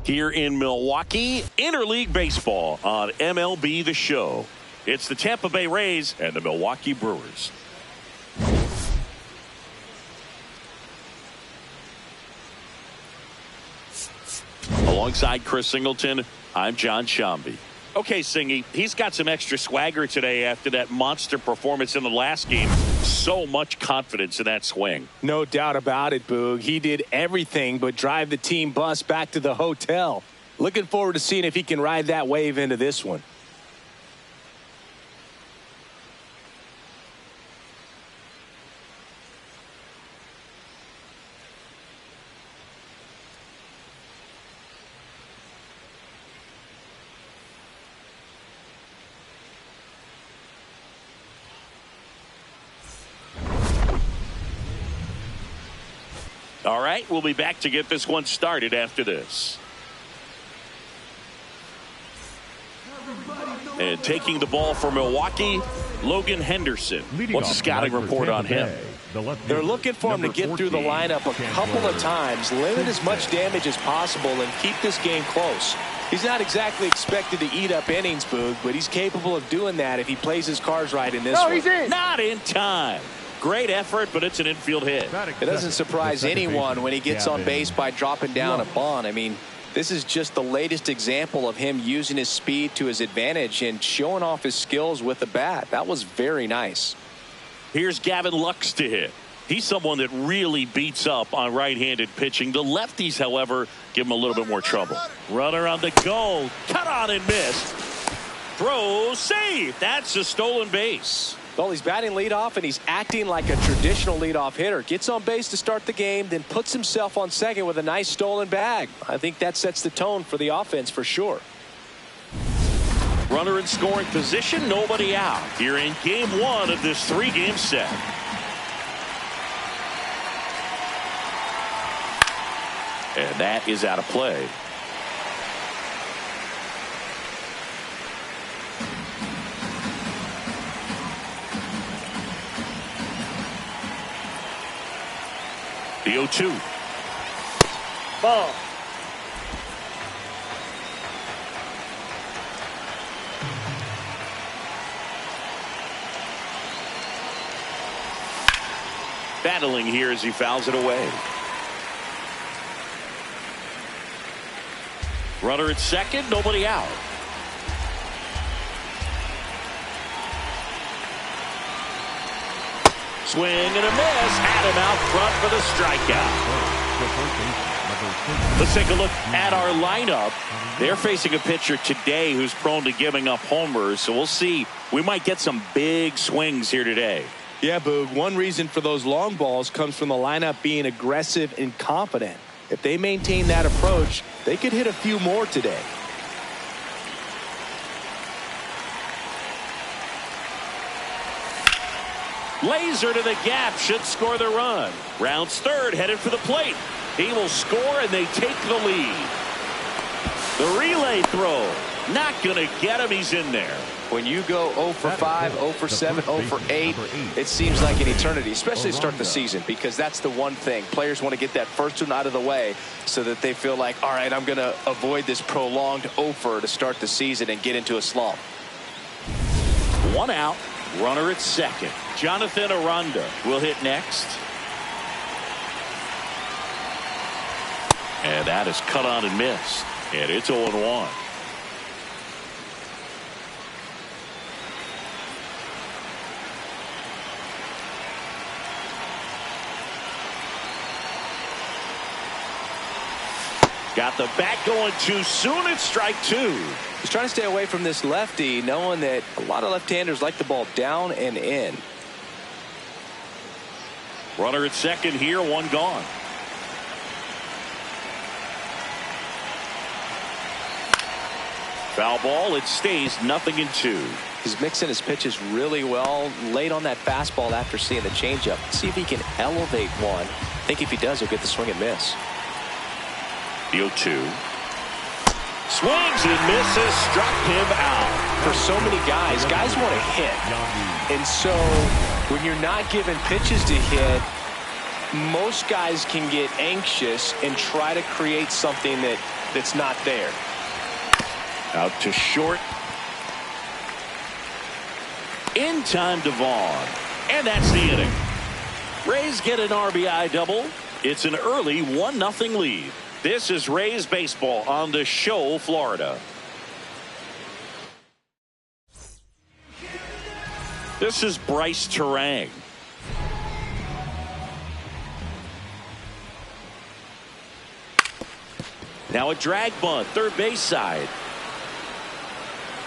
Here in Milwaukee, interleague baseball on MLB The Show. It's the Tampa Bay Rays and the Milwaukee Brewers. Alongside Chris Singleton, I'm John Shambi. Okay, Singy, he's got some extra swagger today after that monster performance in the last game. So much confidence in that swing. No doubt about it, Boog. He did everything but drive the team bus back to the hotel. Looking forward to seeing if he can ride that wave into this one. All right, we'll be back to get this one started after this. And taking the ball for Milwaukee, Logan Henderson. What's the scouting report on him? They're looking for him to get through the lineup a couple of times, limit as much damage as possible, and keep this game close. He's not exactly expected to eat up innings, Boog, but he's capable of doing that if he plays his cards right in this one. He's in. Not in time. Great effort, but it's an infield hit. It doesn't surprise anyone when he gets on base by dropping down a bunt. I mean, this is just the latest example of him using his speed to his advantage and showing off his skills with the bat. That was very nice. Here's Gavin Lux to hit. He's someone that really beats up on right-handed pitching. The lefties, however, give him a little bit more trouble. Runner on the goal. Cut on and missed. Throw, save. That's a stolen base. Well, he's batting leadoff, and he's acting like a traditional leadoff hitter. Gets on base to start the game, then puts himself on second with a nice stolen bag. I think that sets the tone for the offense for sure. Runner in scoring position, nobody out. Here in game one of this three-game set. And that is out of play. The 0-2. Ball. Battling here as he fouls it away. Runner at second, nobody out. Swing and a miss. Had him out front for the strikeout. Let's take a look at our lineup. They're facing a pitcher today who's prone to giving up homers. So we'll see. We might get some big swings here today. Yeah, Boog. One reason for those long balls comes from the lineup being aggressive and confident. If they maintain that approach, they could hit a few more today. Laser to the gap, should score the run. Rounds third, headed for the plate. He will score, and they take the lead. The relay throw, not going to get him. He's in there. When you go 0 for 5, 0 for 7, 0 for 8, it seems like an eternity, especially to start the season, because that's the one thing. Players want to get that first one out of the way so that they feel like, all right, I'm going to avoid this prolonged 0-fer to start the season and get into a slump. One out, runner at second. Jonathan Aranda will hit next. And that is cut on and missed. And it's 0-1. Got the bat going too soon. It's strike two. He's trying to stay away from this lefty, knowing that a lot of left-handers like the ball down and in. Runner at second here, one gone. Foul ball. It stays 0-2. He's mixing his pitches really well. Late on that fastball after seeing the changeup. See if he can elevate one. I think if he does, he'll get the swing and miss. The 0-2. Swings and misses. Struck him out. For so many guys want to hit. And so when you're not given pitches to hit, most guys can get anxious and try to create something that that's not there. Out to short. In time to Vaughn. And that's the inning. Rays get an RBI double. It's an early 1-0 lead. This is Rays baseball on the show, Florida. This is Bryce Terang. Now a drag bunt, third base side.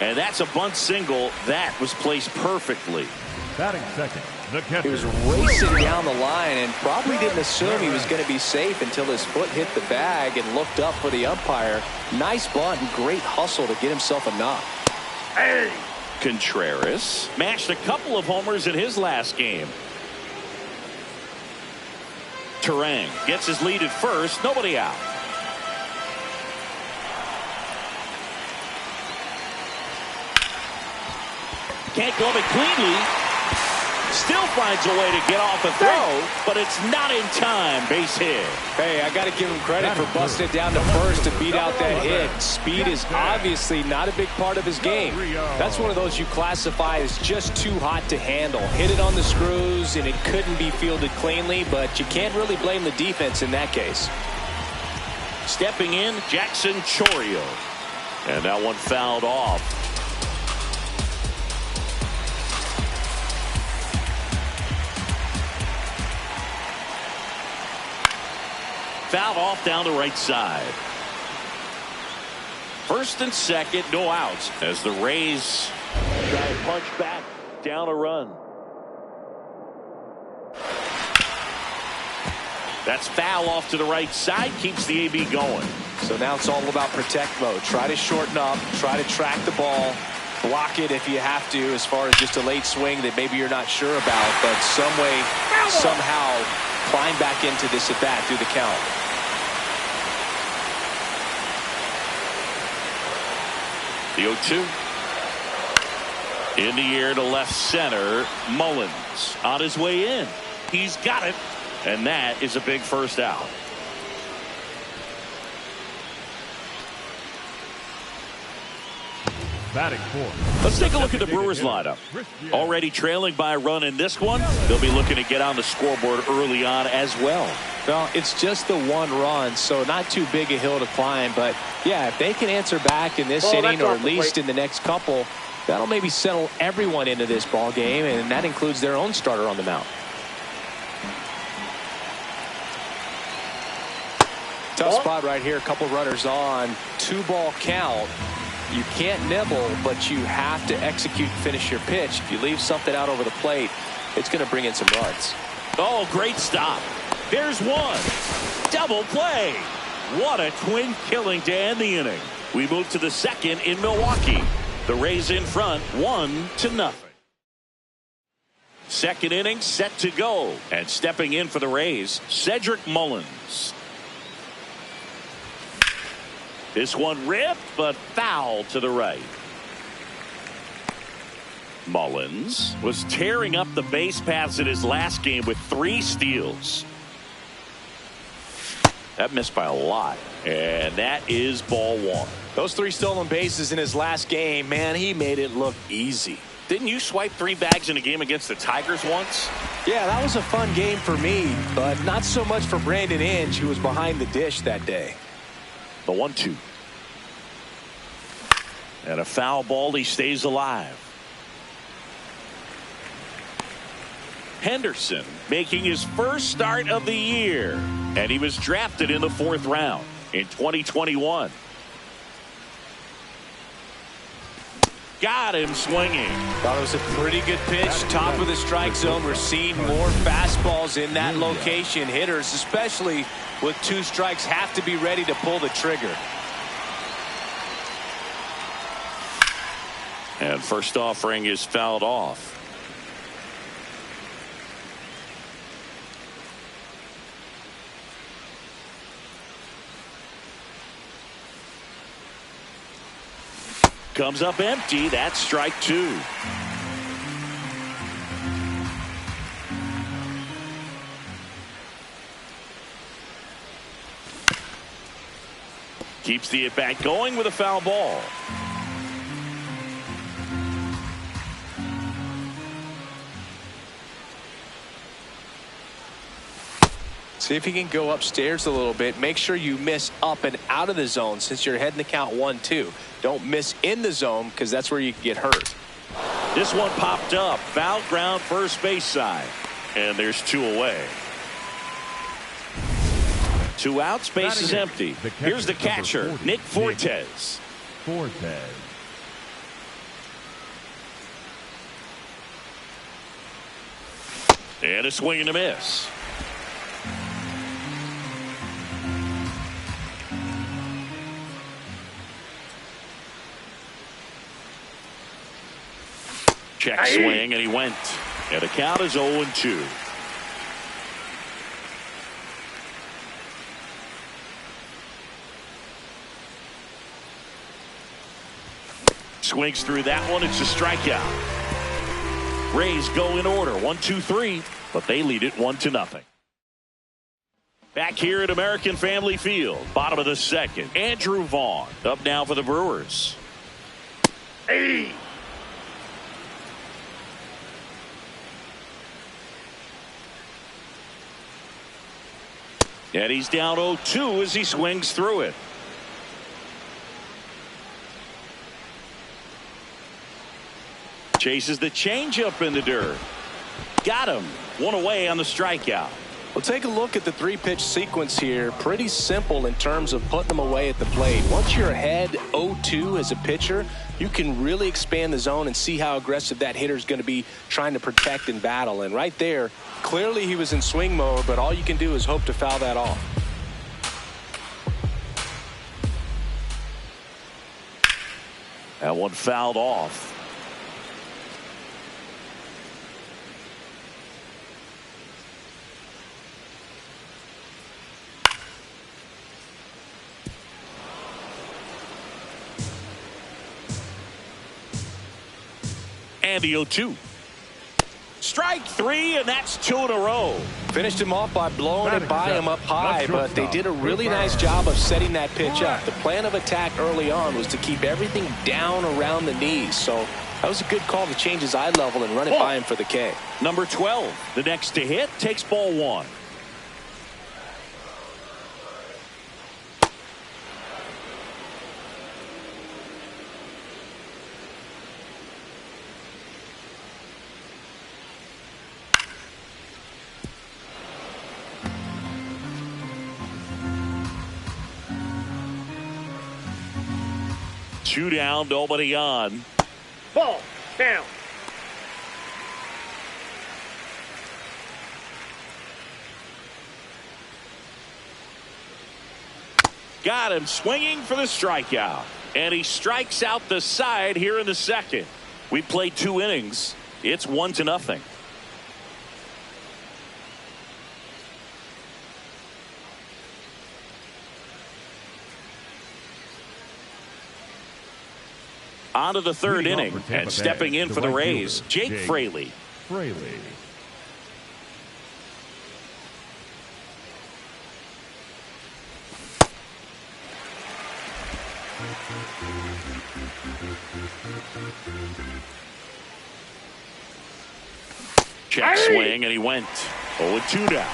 And that's a bunt single that was placed perfectly. Batting second, the catcher. He was racing down the line and probably didn't assume he was going to be safe until his foot hit the bag and looked up for the umpire. Nice bunt and great hustle to get himself a knock. Hey! Contreras mashed a couple of homers in his last game. Terang gets his lead at first, nobody out. Can't glove it cleanly. Still finds a way to get off a throw, but it's not in time. Base hit. Hey, I got to give him credit for busting it down to first to beat out that hit. Speed is obviously not a big part of his game. That's one of those you classify as just too hot to handle. Hit it on the screws, and it couldn't be fielded cleanly, but you can't really blame the defense in that case. Stepping in, Jackson Chourio. And that one fouled off. Fouled off down the right side. First and second, no outs as the Rays try to punch back down a run. That's foul off to the right side, keeps the AB going. So now it's all about protect mode. Try to shorten up, try to track the ball, block it if you have to, as far as just a late swing that maybe you're not sure about, but some way, somehow climb back into this at bat through the count. The 0-2. In the air to left center. Mullins on his way in. He's got it. And that is a big first out. Batting fourth. Let's take a look at the Brewers lineup. Already trailing by a run in this one. They'll be looking to get on the scoreboard early on as well. Well, it's just the one run, so not too big a hill to climb. But, yeah, if they can answer back in this inning or at least in the next couple, that'll maybe settle everyone into this ball game, and that includes their own starter on the mound. Tough spot right here. A couple runners on. 2-ball count. You can't nibble, but you have to execute and finish your pitch. If you leave something out over the plate, it's going to bring in some runs. Oh, great stop. There's one. Double play. What a twin killing to end the inning. We move to the second in Milwaukee. The Rays in front, 1-0. Second inning set to go. And stepping in for the Rays, Cedric Mullins. This one ripped, but foul to the right. Mullins was tearing up the base paths in his last game with 3 steals. That missed by a lot. And that is ball 1. Those 3 stolen bases in his last game, man, he made it look easy. Didn't you swipe 3 bags in a game against the Tigers once? Yeah, that was a fun game for me, but not so much for Brandon Inge, who was behind the dish that day. The 1-2. And a foul ball. He stays alive. Henderson making his first start of the year. And he was drafted in the 4th round in 2021. Got him swinging. Thought it was a pretty good pitch. Top of the strike zone. We're seeing more fastballs in that location. Hitters, especially with 2 strikes, have to be ready to pull the trigger. And first offering is fouled off. Comes up empty. That's strike 2. Keeps the at-bat going with a foul ball. See if you can go upstairs a little bit. Make sure you miss up and out of the zone since you're heading to count 1-2. Don't miss in the zone because that's where you can get hurt. This one popped up. Foul ground first base side. And there's 2 away. 2 outs, base is empty. Here's the catcher, 40, Nick Fortes. And a swing and a miss. Check swing, and he went. And the count is 0-2. Swings through that one. It's a strikeout. Rays go in order. 1-2-3, but they lead it 1-0. Back here at American Family Field, bottom of the second. Andrew Vaughn up now for the Brewers. Hey. And he's down 0-2 as he swings through it. Chases the changeup in the dirt. Got him. 1 away on the strikeout. Well, take a look at the 3-pitch sequence here. Pretty simple in terms of putting them away at the plate. Once you're ahead 0-2 as a pitcher, you can really expand the zone and see how aggressive that hitter is going to be trying to protect and battle. And right there, clearly he was in swing mode, but all you can do is hope to foul that off. That one fouled off. And the 0-2. Strike 3, and that's 2 in a row. Finished him off by blowing it by him up high, but they did a really nice job of setting that pitch up. The plan of attack early on was to keep everything down around the knees, so that was a good call to change his eye level and run it by him for the K. Number 12, the next to hit, takes ball 1. Two down, nobody on. Ball down. Got him swinging for the strikeout. And he strikes out the side here in the second. We played 2 innings. It's 1-0. On to the 3rd inning, and stepping in for the Rays, Jake Fraley. Check swing, and he went. 0-2 down.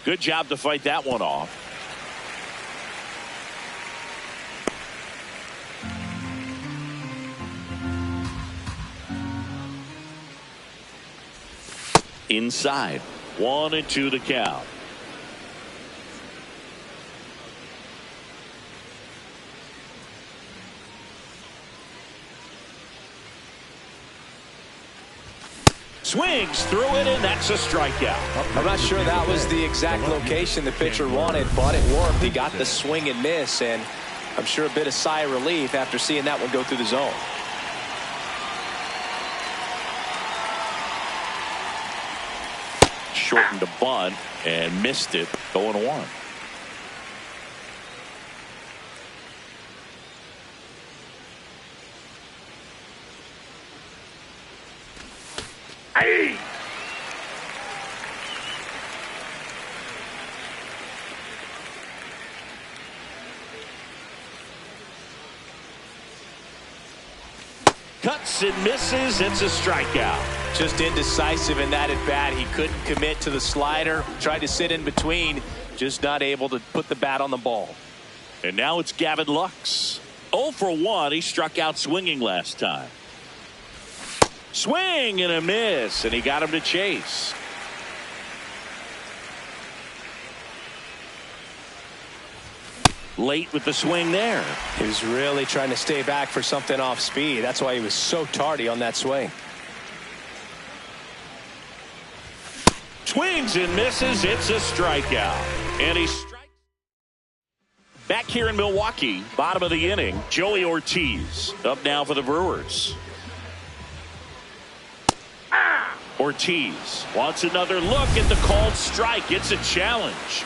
Good job to fight that one off. Inside. 1-2 the count. Swings through it, and that's a strikeout. I'm not sure that was the exact location the pitcher wanted, but it worked. He got the swing and miss, and I'm sure a bit of sigh of relief after seeing that one go through the zone. Shortened a bunt and missed it. 0-1. Aye. Cuts and misses. It's a strikeout. Just indecisive in that at bat. He couldn't commit to the slider. Tried to sit in between. Just not able to put the bat on the ball. And now it's Gavin Lux. 0 for 1. He struck out swinging last time. Swing and a miss, and he got him to chase. Late with the swing there. He was really trying to stay back for something off speed. That's why he was so tardy on that swing. Swings and misses. It's a strikeout. And he strikes. Back here in Milwaukee, bottom of the inning, Joey Ortiz up now for the Brewers. Ortiz wants another look at the called strike. It's a challenge.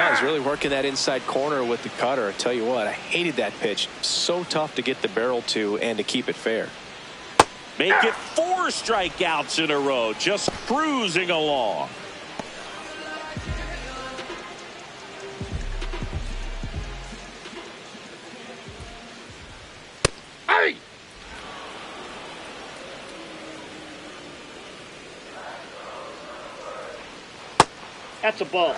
He's really working that inside corner with the cutter. I tell you what, I hated that pitch. So tough to get the barrel to and to keep it fair. Make it 4 strikeouts in a row. Just cruising along. Aye. That's a ball.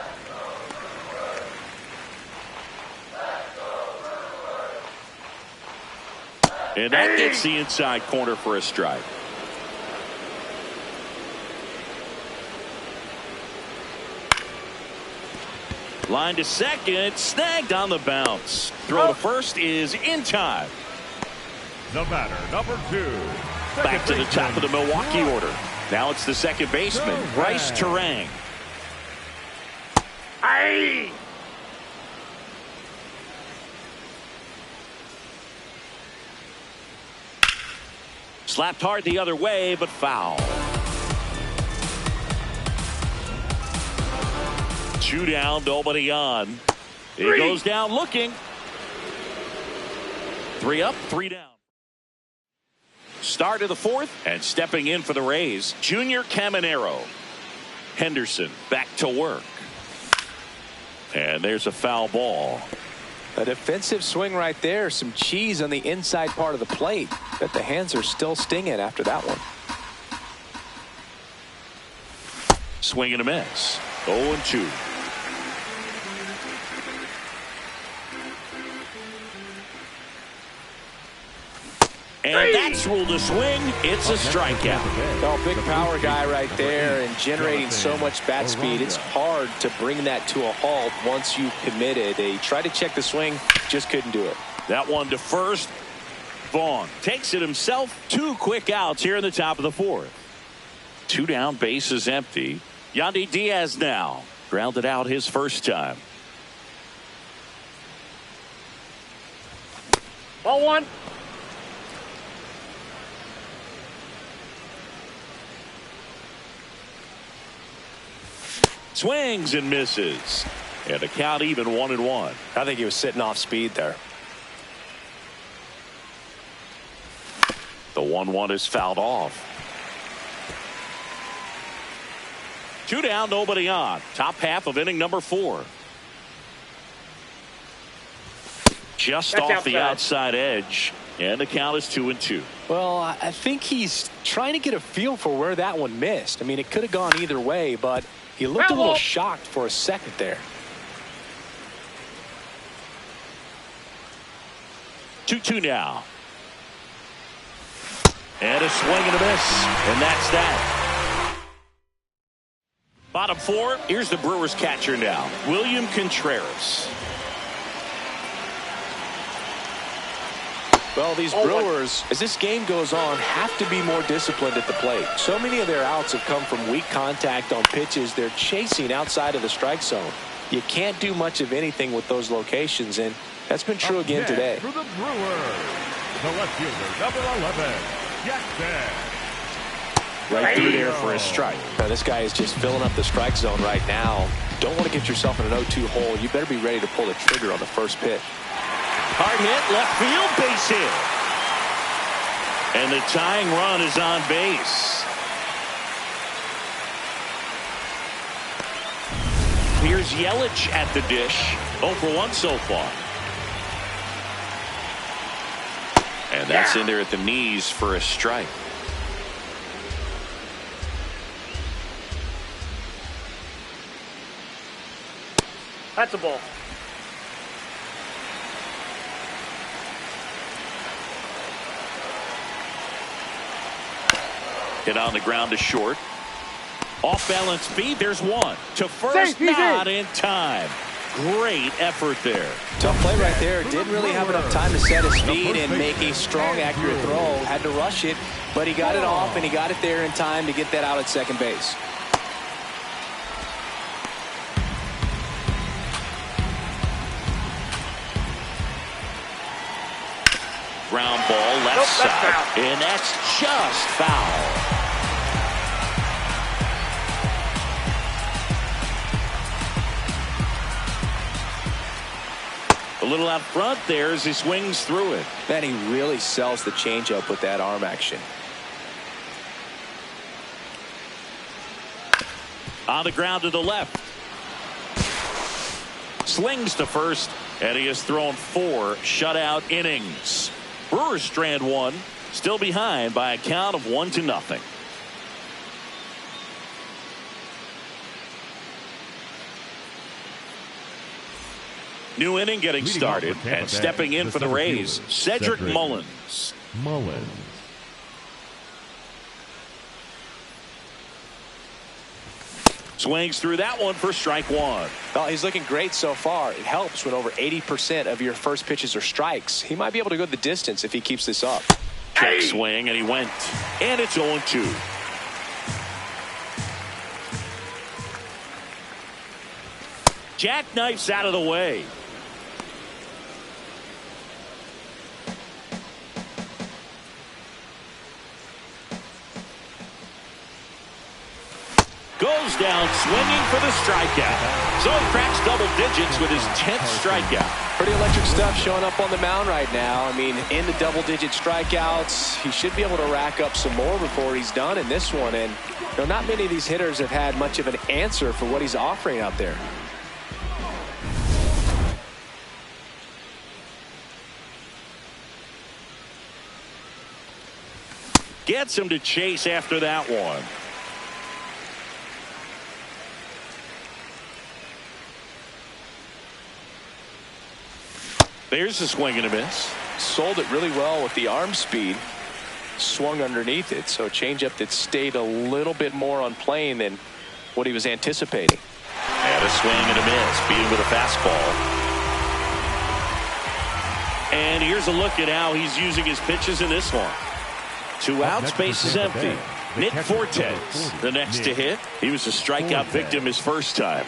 And that gets the inside corner for a strike. Line to second, snagged on the bounce. Throw to first is in time. The batter, number 2. Back to the top of the Milwaukee order. Now it's the second baseman, Bryce Terang. Aye. Slapped hard the other way, but foul. 2 down, nobody on. He goes down looking. 3 up, 3 down. Start of the 4th, and stepping in for the Rays, Junior Caminero. Henderson back to work. And there's a foul ball. A defensive swing right there. Some cheese on the inside part of the plate. But the hands are still stinging after that one. Swing and a miss. 0-2. And that's ruled a swing. It's a strikeout. Oh, big power guy right there and generating so much bat speed. It's hard to bring that to a halt once you've committed. He tried to check the swing, just couldn't do it. That one to first. Vaughn takes it himself. 2 quick outs here in the top of the 4th. 2 down, base is empty. Yandy Diaz now grounded out his first time. Ball 1. Swings and misses. And a count even 1-1. I think he was sitting off speed there. The 1-1 is fouled off. 2 down, nobody on. Top half of inning number 4. Just That's off the outside. outside edge. And the count is 2-2. Well, I think he's trying to get a feel for where that one missed. I mean, it could have gone either way, but he looked a little shocked for a second there. 2-2 now. And a swing and a miss. And that's that. Bottom 4. Here's the Brewers catcher now, William Contreras. Well, these Brewers, as this game goes on, have to be more disciplined at the plate. So many of their outs have come from weak contact on pitches they're chasing outside of the strike zone. You can't do much of anything with those locations, and that's been true again today. For the Brewers, the left fielder, number 11, Jackson. Right through there for a strike. Now, this guy is just filling up the strike zone right now. Don't want to get yourself in an 0-2 hole. You better be ready to pull the trigger on the first pitch. Hard hit, left field, base hit. And the tying run is on base. Here's Yelich at the dish. 0 for 1 so far. And that's in there at the knees for a strike. That's a ball. Hit on the ground to short. Off balance speed. There's one. To first, not in time. Great effort there. Tough play right there. Didn't really have enough time to set his speed and make a strong, accurate throw. Had to rush it, but he got it off, and he got it there in time to get that out at second base. Ground ball left side. And that's just foul. A little out front there as he swings through it. Man, he really sells the changeup with that arm action. On the ground to the left. Slings to first, and he has thrown 4 shutout innings. Brewers strand 1, still behind by a count of 1-0. New inning getting started, and stepping in for the Rays, Cedric Mullins. Swings through that one for strike 1. Well, he's looking great so far. It helps when over 80% of your first pitches are strikes. He might be able to go the distance if he keeps this up. Check swing, and he went. And it's 0-2. Jackknifes out of the way. Goes down swinging for the strikeout. So he cracks double digits with his 10th strikeout. Pretty electric stuff showing up on the mound right now. I mean, in the double-digit strikeouts, he should be able to rack up some more before he's done in this one. And you know, not many of these hitters have had much of an answer for what he's offering out there. Gets him to chase after that one. There's a swing and a miss. Sold it really well with the arm speed. Swung underneath it, so a changeup that stayed a little bit more on plane than what he was anticipating. And a swing and a miss, beat him with a fastball. And here's a look at how he's using his pitches in this one. 2 outs, base is empty. Nick Fortes, the next to hit. He was a strikeout victim his first time.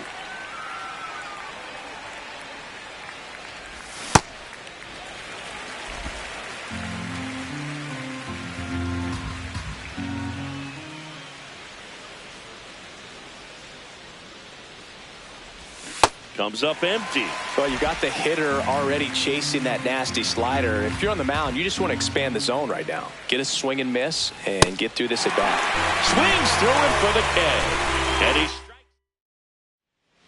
Comes up empty. Well, you got the hitter already chasing that nasty slider. If you're on the mound, you just want to expand the zone right now. Get a swing and miss and get through this at bat. Swings through him for the K. And he's strikes.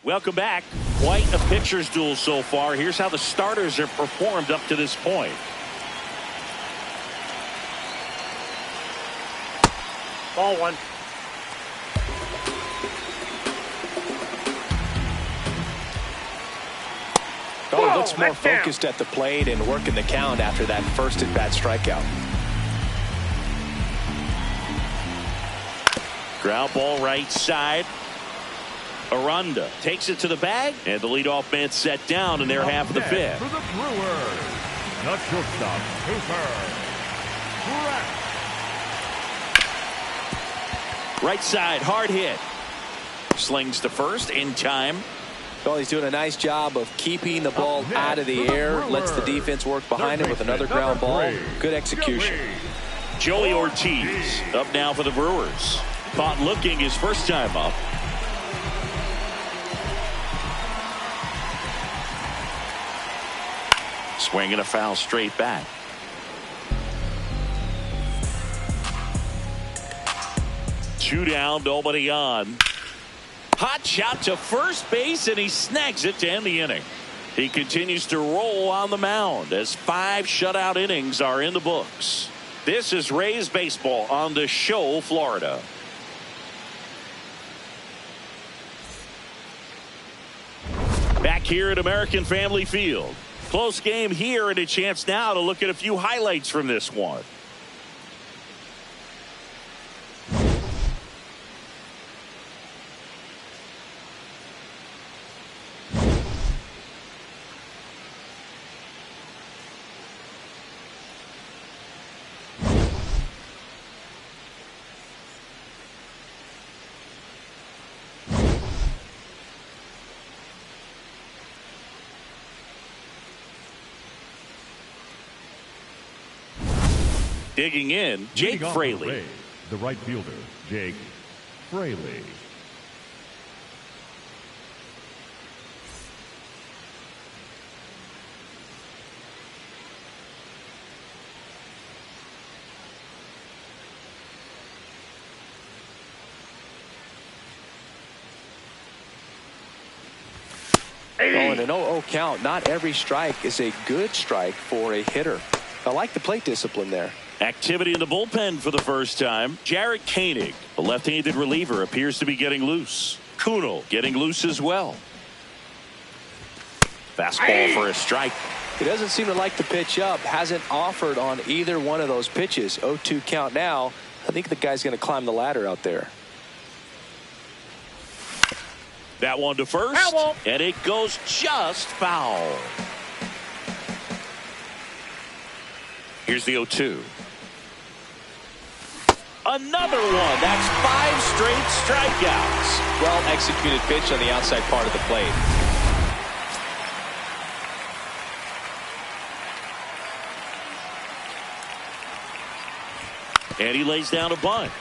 Welcome back. Quite a pitcher's duel so far. Here's how the starters have performed up to this point. Ball 1. Oh, he looks more focused at the plate and working the count after that first at-bat strikeout. Ground ball right side. Aranda takes it to the bag, and the leadoff man set down in their half of the 5th. For the Brewers, the shortstop, Cooper. Right side, hard hit. Slings to first in time. Well, he's doing a nice job of keeping the ball out of the air. Lets the defense work behind him with another ground ball. Good execution. Joey Ortiz up now for the Brewers. Caught looking his first time up. Swing and a foul straight back. 2 down, nobody on. Hot shot to first base, and he snags it to end the inning. He continues to roll on the mound as 5 shutout innings are in the books. This is Rays baseball on the show, Florida. Back here at American Family Field. Close game here, and a chance now to look at a few highlights from this one. Digging in, Jake Fraley. The right fielder, Jake Fraley. Oh, and an 0-0 count. Not every strike is a good strike for a hitter. I like the plate discipline there. Activity in the bullpen for the first time. Jarrett Koenig, the left-handed reliever, appears to be getting loose. Kuhnel getting loose as well. Fastball for a strike. He doesn't seem to like the pitch up. Hasn't offered on either one of those pitches. 0-2 count now. I think the guy's going to climb the ladder out there. That one to first. Foul. And it goes just foul. Here's the 0-2. Another one. That's 5 straight strikeouts. Well executed pitch on the outside part of the plate. And he lays down a bunt.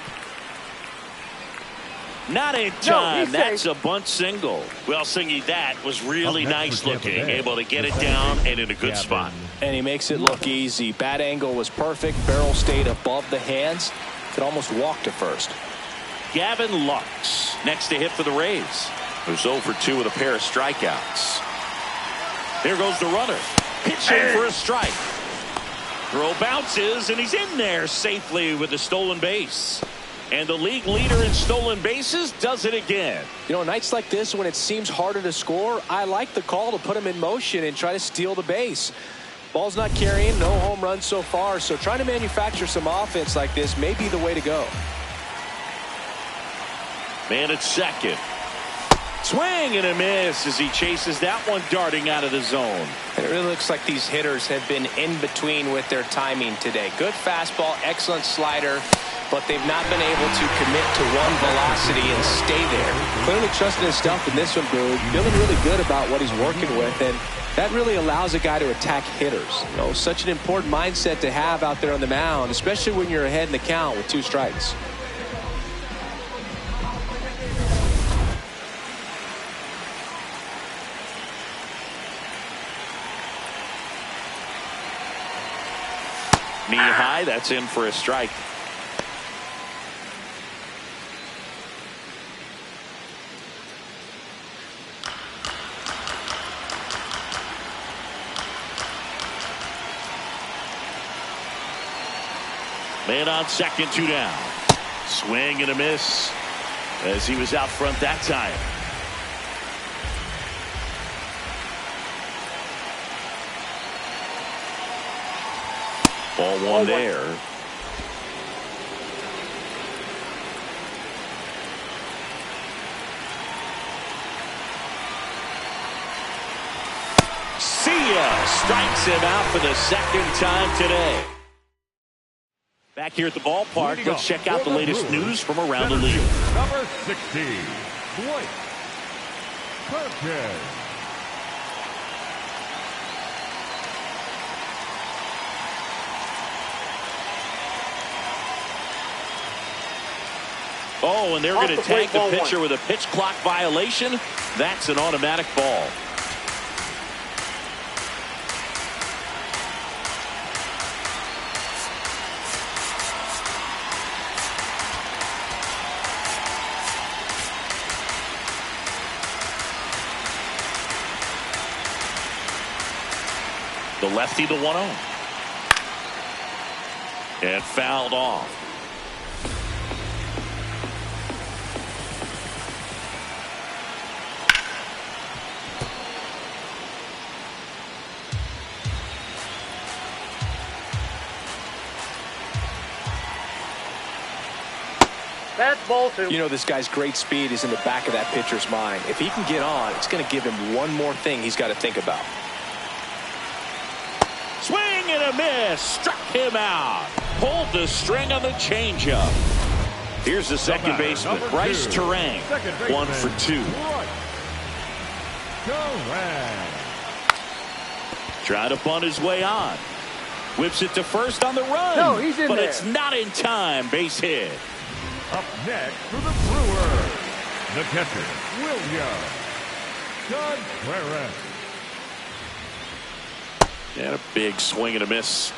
Not in time. That's a bunt single. Well, Singy, that was really nice looking. Able to get it down and in a good spot. And he makes it look easy. Bat angle was perfect. Barrel stayed above the hands. Could almost walk to first. Gavin Lux next to hit for the Rays, who's 0 for 2 with a pair of strikeouts. Here goes the runner. Pitching for a strike. Throw bounces, and he's in there safely with the stolen base. And the league leader in stolen bases does it again. You know, nights like this when it seems harder to score, I like the call to put him in motion and try to steal the base. Ball's not carrying, no home runs so far, so trying to manufacture some offense like this may be the way to go. Man at second. Swing and a miss as he chases that one darting out of the zone. And it really looks like these hitters have been in between with their timing today. Good fastball, excellent slider, but they've not been able to commit to one velocity and stay there. Clearly trusting his stuff in this one, Boog. Feeling really good about what he's working with, and that really allows a guy to attack hitters. You know, such an important mindset to have out there on the mound, especially when you're ahead in the count with 2 strikes. Knee high, that's in for a strike. Man on second, 2 down. Swing and a miss as he was out front that time. Ball 1 there. See ya. Strikes him out for the second time today. Back here at the ballpark, let's check out the latest news from around the league. Number 60, Blake Perkins. Oh, and they're going to tag the pitcher with a pitch clock violation. That's an automatic ball. The lefty, the 1-0. And fouled off. That's ball 2. You know, this guy's great speed is in the back of that pitcher's mind. If he can get on, it's going to give him one more thing he's got to think about. Swing and a miss. Struck him out. Pulled the string on the changeup. Here's the second baseman, Bryce Terang. 1 for 2. Trying to bunt his way on. Whips it to first on the run. No, he's in but there. It's not in time. Base hit. Up next for the Brewers, the catcher, William Contreras. And a big swing and a miss.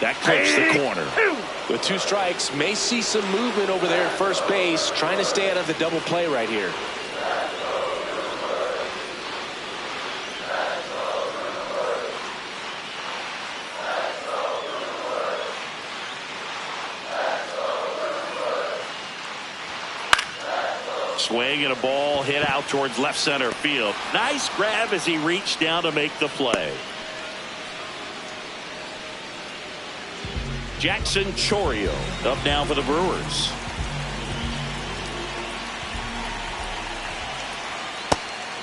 That clips the corner. With 2 strikes, may see some movement over there at first base, trying to stay out of the double play right here. Swing and a ball hit out towards left center field. Nice grab as he reached down to make the play. Jackson Chourio up now for the Brewers.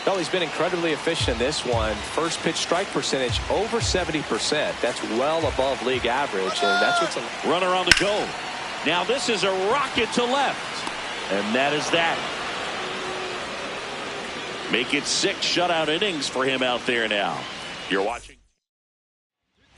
Well, he's been incredibly efficient in this one. First pitch strike percentage over 70%. That's well above league average, and that's what's a runner on the go. Now this is a rocket to left, and that is that. Make it 6 shutout innings for him out there now. You're watching.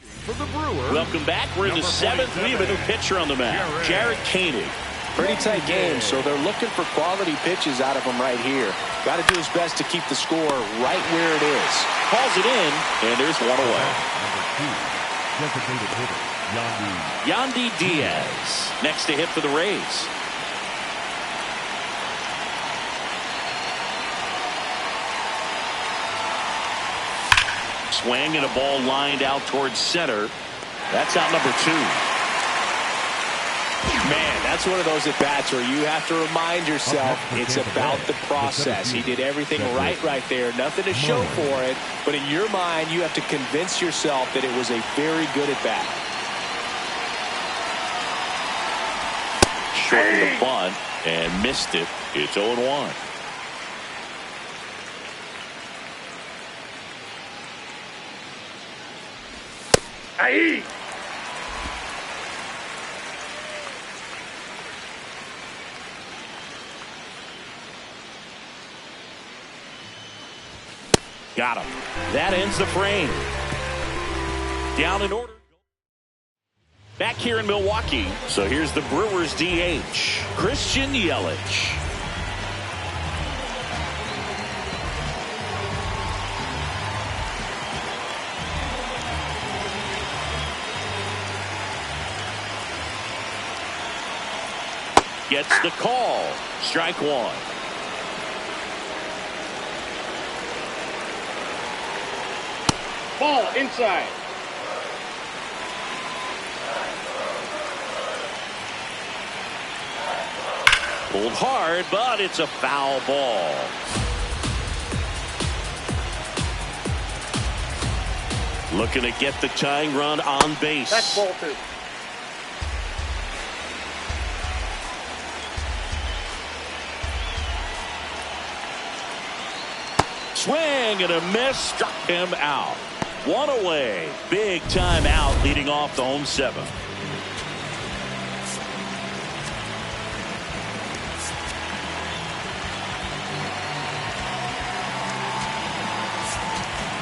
For the Brewers, welcome back. We're in the 7th. We have a new pitcher on the mound, Jared Koenig. pretty tight game, so they're looking for quality pitches out of him right here. Got to do his best to keep the score right where it is. Calls it in, and there's one away. Number 2, designated hitter, Yandy Diaz, next to hit for the Rays. Swing and a ball lined out towards center. That's out number 2. Man, that's one of those at-bats where you have to remind yourself it's about the process. He did everything right there. Nothing to show for it. But in your mind, you have to convince yourself that it was a very good at-bat. Short of the bunt and missed it. It's 0-1. Aye. Got him. That ends the frame. Down in order. Back here in Milwaukee. So here's the Brewers DH, Christian Yelich. Gets the call. Strike 1. Ball inside. Pulled hard, but it's a foul ball. Looking to get the tying run on base. That's ball 2. Swing and a miss, struck him out. One away. Big time out leading off the home 7th.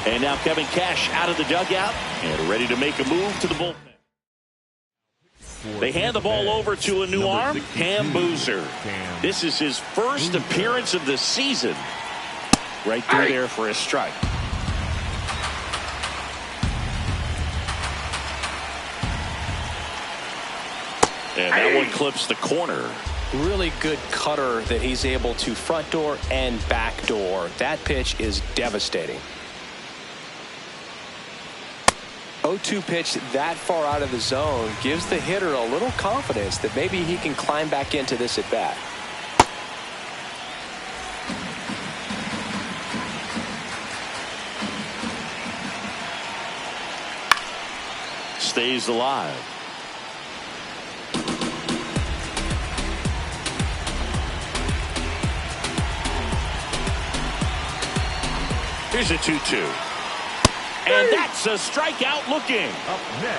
And now Kevin Cash out of the dugout and ready to make a move to the bullpen. They hand the ball over to a new arm, Cam Boozer. This is his first appearance of the season. Right through there for a strike. And that one clips the corner. Really good cutter that he's able to front door and back door. That pitch is devastating. 0-2 pitch that far out of the zone gives the hitter a little confidence that maybe he can climb back into this at bat. Stays alive. Here's a 2-2. And that's a strikeout looking.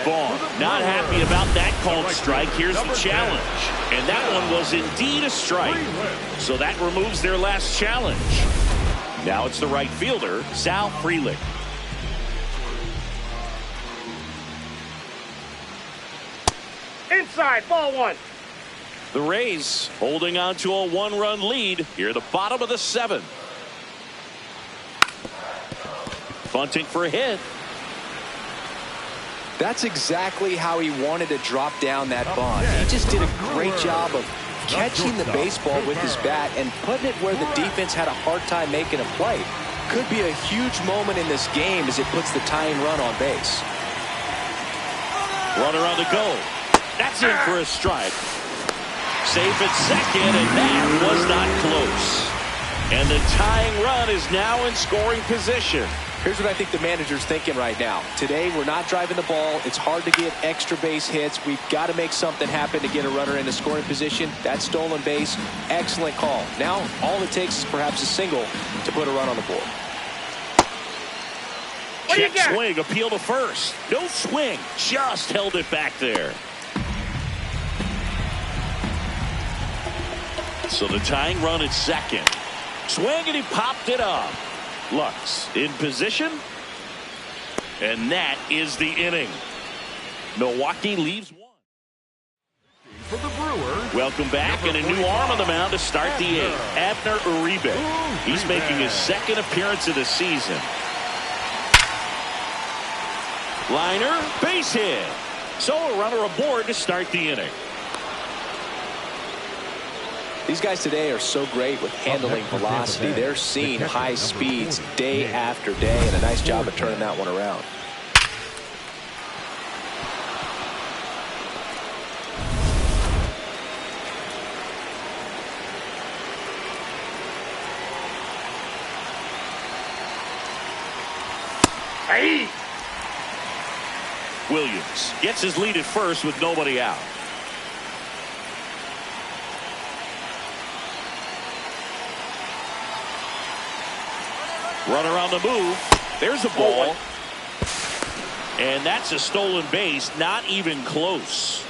Vaughn not happy about that called strike. Here's the challenge. And that one was indeed a strike. So that removes their last challenge. Now it's the right fielder, Sal Frelick. Inside, ball one. The Rays holding on to a one-run lead here at the bottom of the seventh. Bunting for a hit. That's exactly how he wanted to drop down that bunt. He just did a great job of catching the baseball with his bat and putting it where the defense had a hard time making a play. Could be a huge moment in this game as it puts the tying run on base. Runner on the go. That's in for a strike. Safe at second, and that was not close. And the tying run is now in scoring position. Here's what I think the manager's thinking right now. Today, we're not driving the ball. It's hard to get extra base hits. We've got to make something happen to get a runner into scoring position. That stolen base, excellent call. Now, all it takes is perhaps a single to put a run on the board. Check swing, appeal to first. No swing, just held it back there. So the tying run at second. Swing, and he popped it up. Lux in position, and that is the inning. Milwaukee leaves one. For the Brewers, welcome back, and a new arm on the mound to start the eighth. Abner Uribe. He's making his second appearance of the season. Liner, base hit. So a runner aboard to start the inning. These guys today are so great with handling velocity. They're seeing high speeds day after day, and a nice job of turning that one around. Hey! Williams gets his lead at first with nobody out. Runner on the move. There's a ball. And that's a stolen base. Not even close.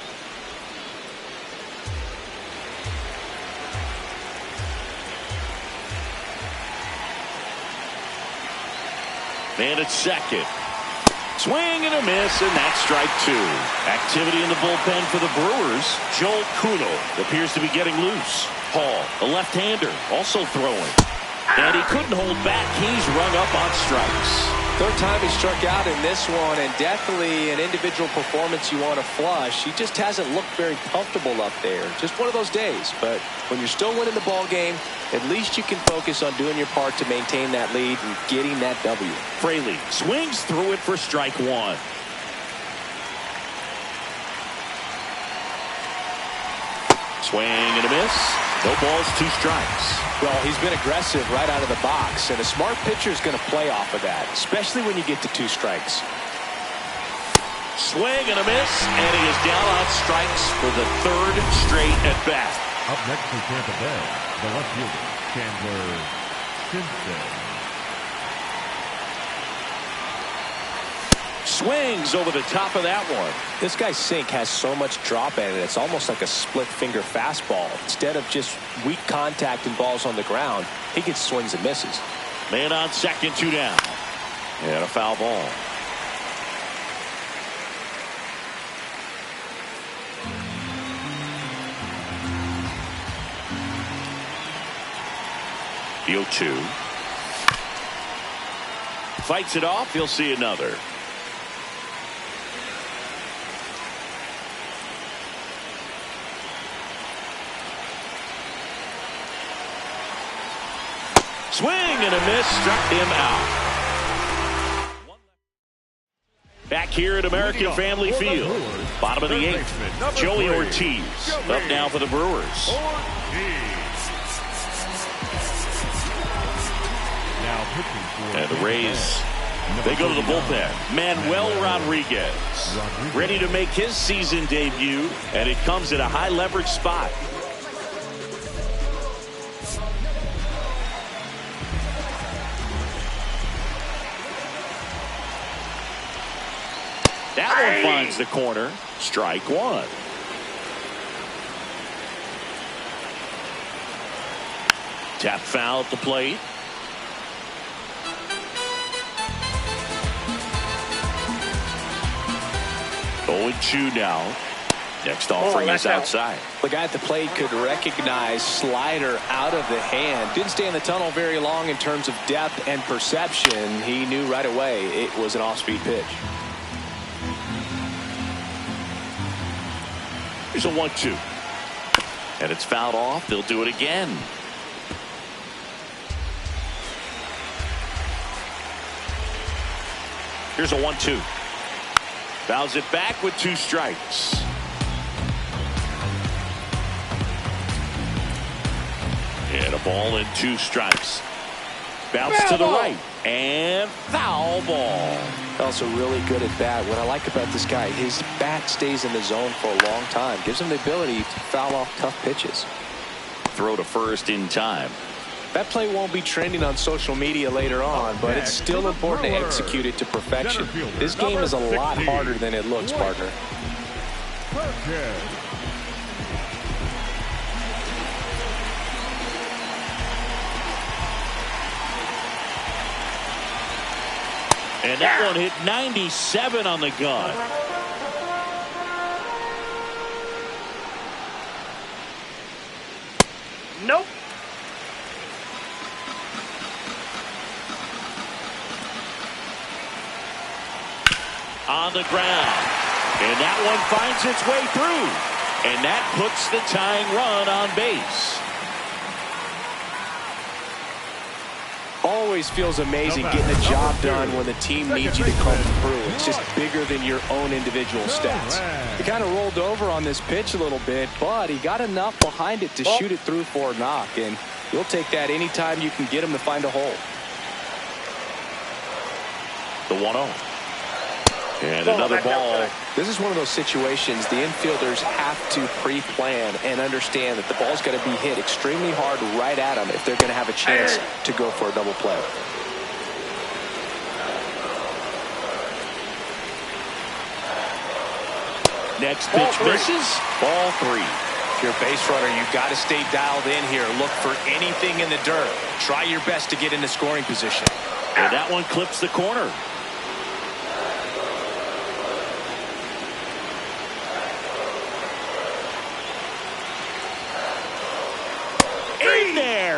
Man at second. Swing and a miss, and that's strike two. Activity in the bullpen for the Brewers. Joel Kuno appears to be getting loose. Hall, a left-hander, also throwing. And he couldn't hold back. He's rung up on strikes. Third time he struck out in this one, and definitely an individual performance you want to flush. He just hasn't looked very comfortable up there. Just one of those days. But when you're still winning the ball game, at least you can focus on doing your part to maintain that lead and getting that W. Fraley swings through it for strike one. Swing and a miss. No balls, two strikes. Well, he's been aggressive right out of the box, and a smart pitcher is going to play off of that, especially when you get to two strikes. Swing and a miss, and he is down on strikes for the third straight at bat. up next for Tampa Bay, the left fielder, Chandler Simpson. Swings over the top of that one. This guy's sink has so much drop in it. It's almost like a split finger fastball. Instead of just weak contact and balls on the ground, he gets swings and misses. Man on second, two down. And a foul ball. The 0-2. Fights it off. He'll see another. Swing and a miss, struck him out. Back here at American Family Field, bottom of the 8th, Joey Ortiz up now for the Brewers. And the Rays, they go to the bullpen. Manuel Rodriguez, ready to make his season debut, and it comes at a high leverage spot. That one finds the corner. Strike one. Tap foul at the plate. Oh, 2 now. Next offering is outside. The guy at the plate could recognize slider out of the hand. Didn't stay in the tunnel very long in terms of depth and perception. He knew right away it was an off-speed pitch. Here's a 1-2. And it's fouled off. They'll do it again. Here's a 1-2. Fouls it back with 2 strikes. And a ball and 2 strikes. Bounce to the right. And foul ball. Also really good at bat. What I like about this guy, his bat stays in the zone for a long time. Gives him the ability to foul off tough pitches. Throw to first in time. That play won't be trending on social media later on, but it's still important to execute it to perfection. This game is a lot harder than it looks, partner. And that one hit 97 on the gun. Nope. On the ground. And that one finds its way through. And that puts the tying run on base. Always feels amazing getting a job done when the team needs you to come through. It's just bigger than your own individual stats. He kind of rolled over on this pitch a little bit, but he got enough behind it to shoot it through for a knock, and you'll take that anytime you can get him to find a hole. The 1-0. And another ball. This is one of those situations the infielders have to pre-plan and understand that the ball's got to be hit extremely hard right at them if they're going to have a chance to go for a double play. Next pitch misses. Ball 3. If you're a base runner, you've got to stay dialed in here. Look for anything in the dirt. Try your best to get into scoring position. And that one clips the corner.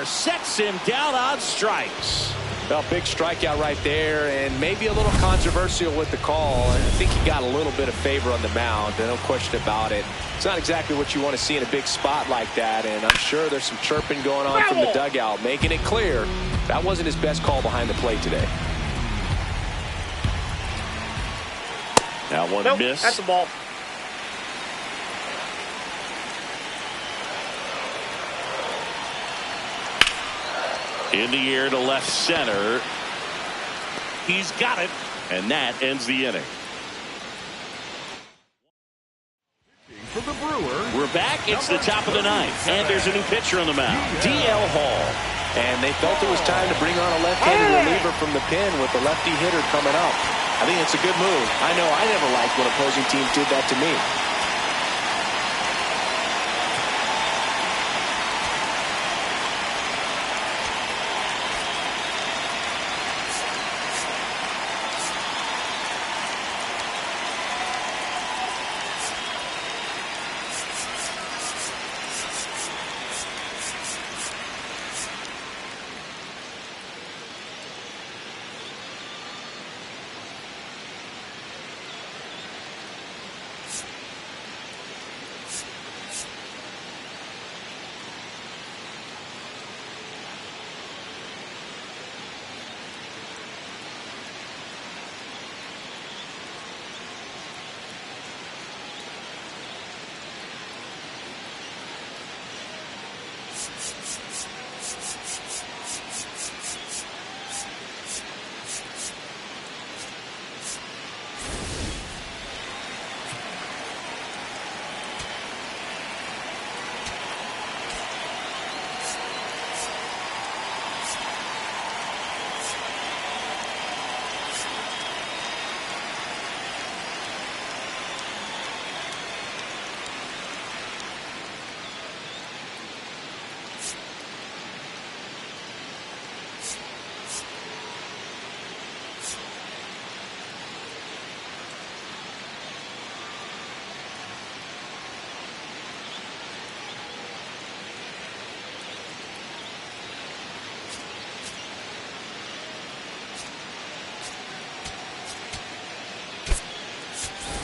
Sets him down on strikes. Well, big strikeout right there, and maybe a little controversial with the call. I think he got a little bit of favor on the mound, no question about it. It's not exactly what you want to see in a big spot like that, and I'm sure there's some chirping going on from the dugout, making it clear that wasn't his best call behind the plate today. That one missed. That's a ball. In the air to left center. He's got it. And that ends the inning. For the Brewers, we're back. It's the top of the 9th. And there's a new pitcher on the mound. DL Hall. And they felt it was time to bring on a left-handed reliever from the pen with the lefty hitter coming up. I think it's a good move. I know I never liked when opposing teams did that to me.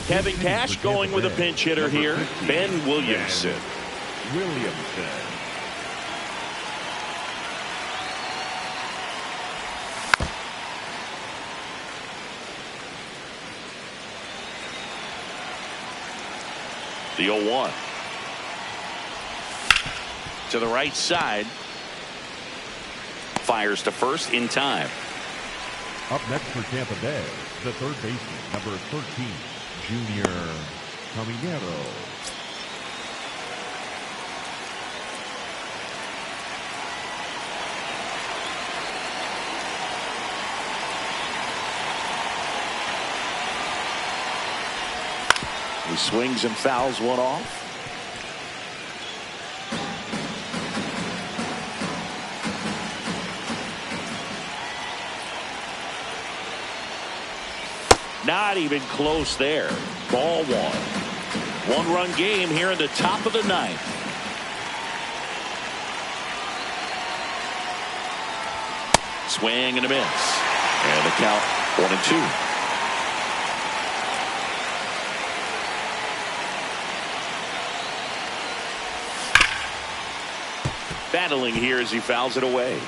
Kevin Cash going with a pinch hitter here. Ben Williamson. The 0-1. To the right side. Fires to first in time. Up next for Tampa Bay, the third baseman, number 13, Junior Caminero. He swings and fouls one off. Not even close there. Ball one. One-run game here in the top of the ninth. Swing and a miss. And the count 1-2. Battling here as he fouls it away.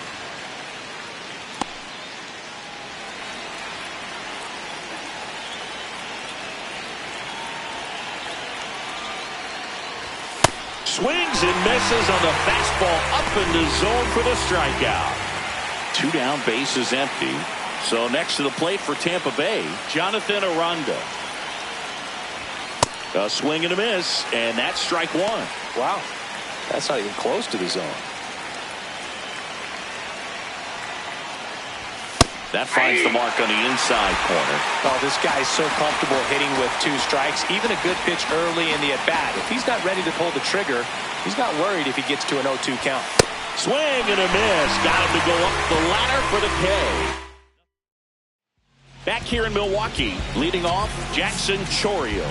Swings and misses on the fastball up in the zone for the strikeout. 2 down, bases empty. So next to the plate for Tampa Bay, Jonathan Aranda. A swing and a miss, and that's strike one. Wow, that's not even close to the zone. That finds the mark on the inside corner. Oh, this guy's so comfortable hitting with 2 strikes. Even a good pitch early in the at-bat. If he's not ready to pull the trigger, he's not worried if he gets to an 0-2 count. Swing and a miss. Got him to go up the ladder for the K. Back here in Milwaukee, leading off, Jackson Chourio.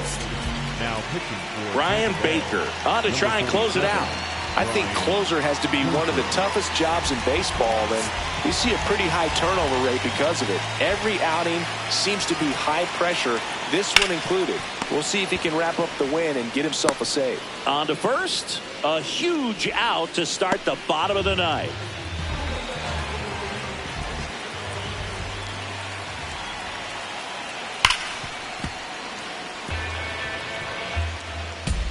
Now pitching for Brian Baker on to try and close it out. I think closer has to be one of the toughest jobs in baseball, and we see a pretty high turnover rate because of it. Every outing seems to be high pressure, this one included. We'll see if he can wrap up the win and get himself a save. On to first, a huge out to start the bottom of the ninth.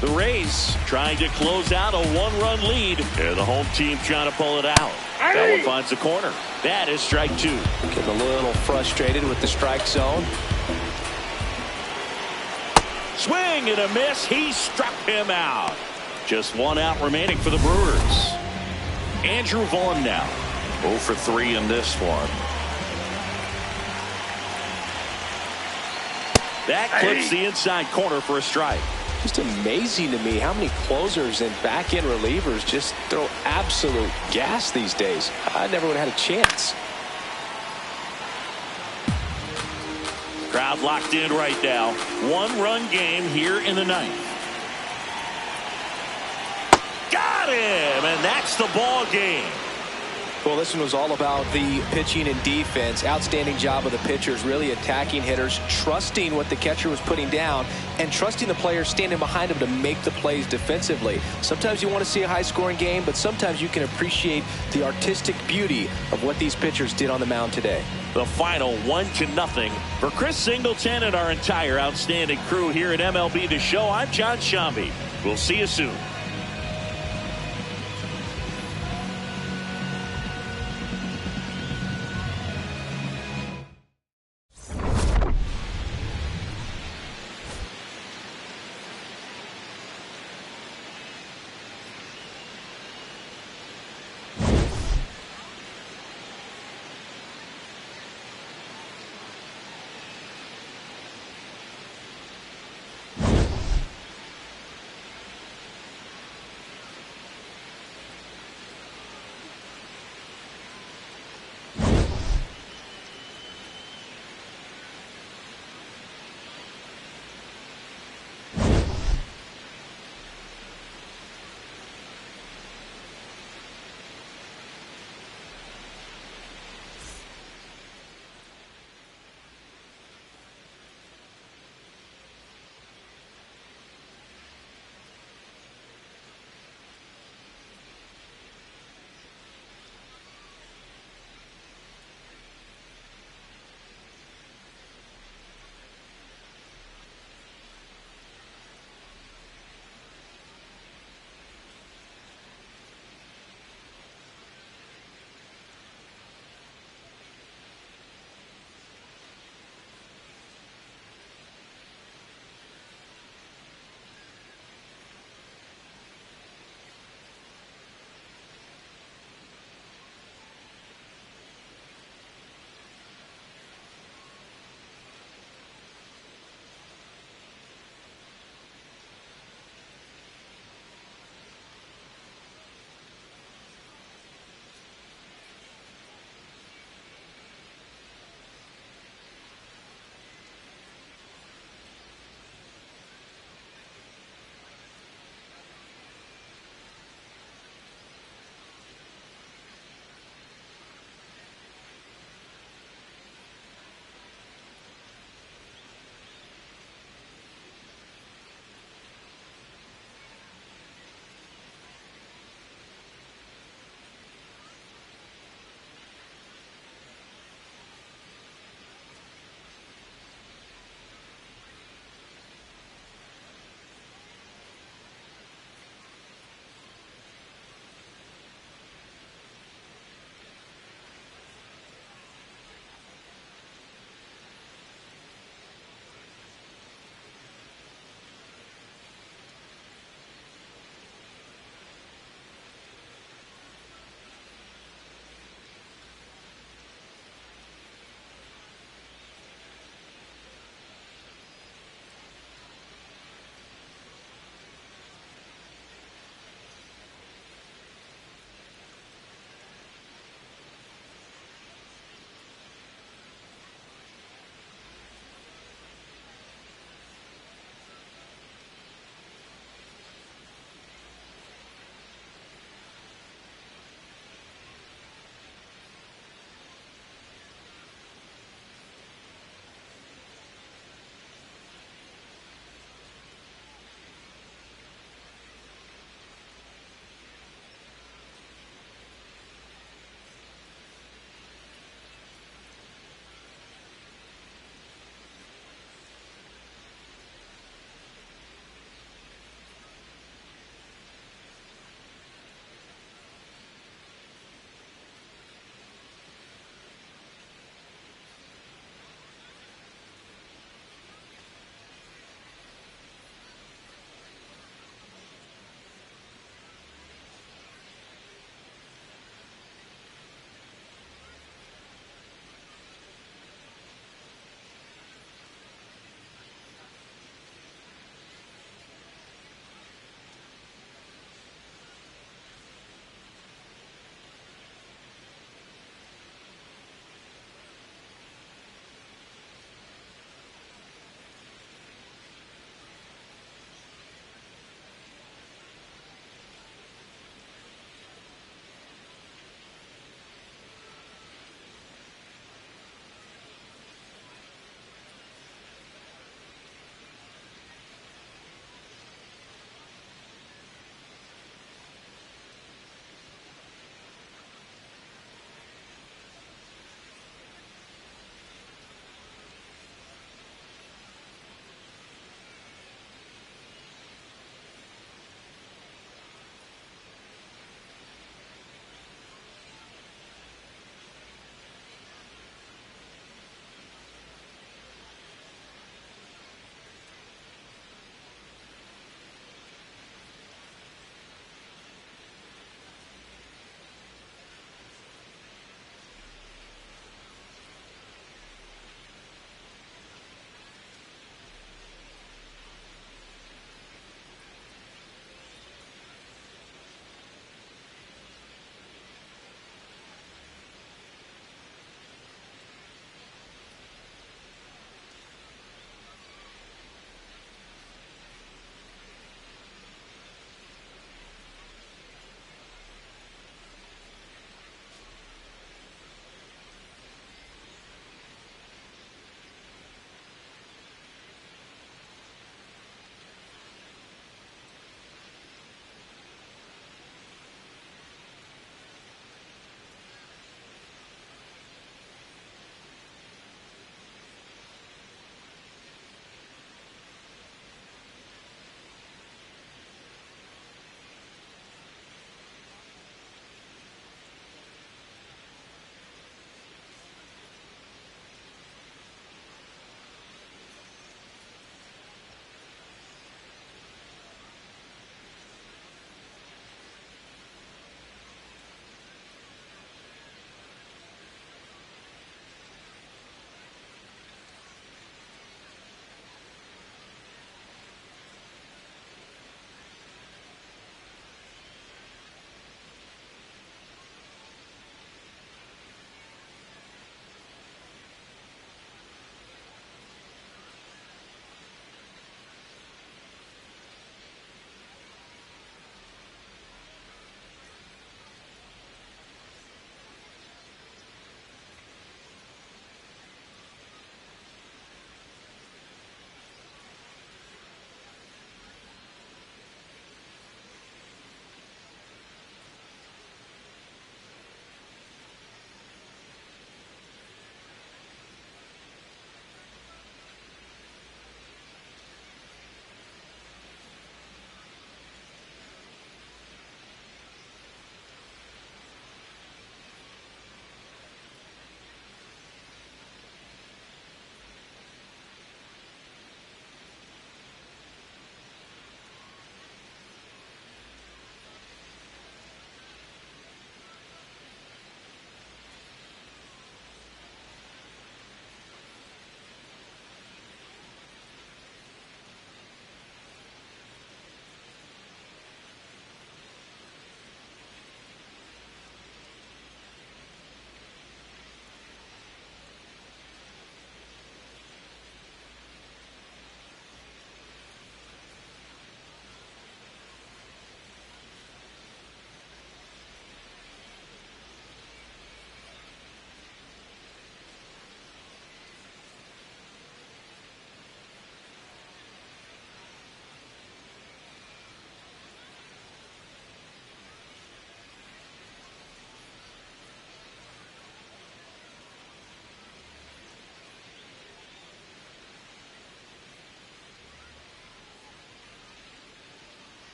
The Rays trying to close out a 1-run lead. And the home team trying to pull it out. That one finds the corner. That is strike 2. Getting a little frustrated with the strike zone. Swing and a miss. He struck him out. Just 1 out remaining for the Brewers. Andrew Vaughn now. 0 for 3 in this one. That clips the inside corner for a strike. Just amazing to me how many closers and back-end relievers just throw absolute gas these days. I never would have had a chance. Crowd locked in right now. 1-run game here in the ninth. Got him, and that's the ball game. Well, this one was all about the pitching and defense. Outstanding job of the pitchers, really attacking hitters, trusting what the catcher was putting down, and trusting the players standing behind him to make the plays defensively. Sometimes you want to see a high-scoring game, but sometimes you can appreciate the artistic beauty of what these pitchers did on the mound today. The final 1-0 for Chris Singleton and our entire outstanding crew here at MLB The Show. I'm John Shambi. We'll see you soon.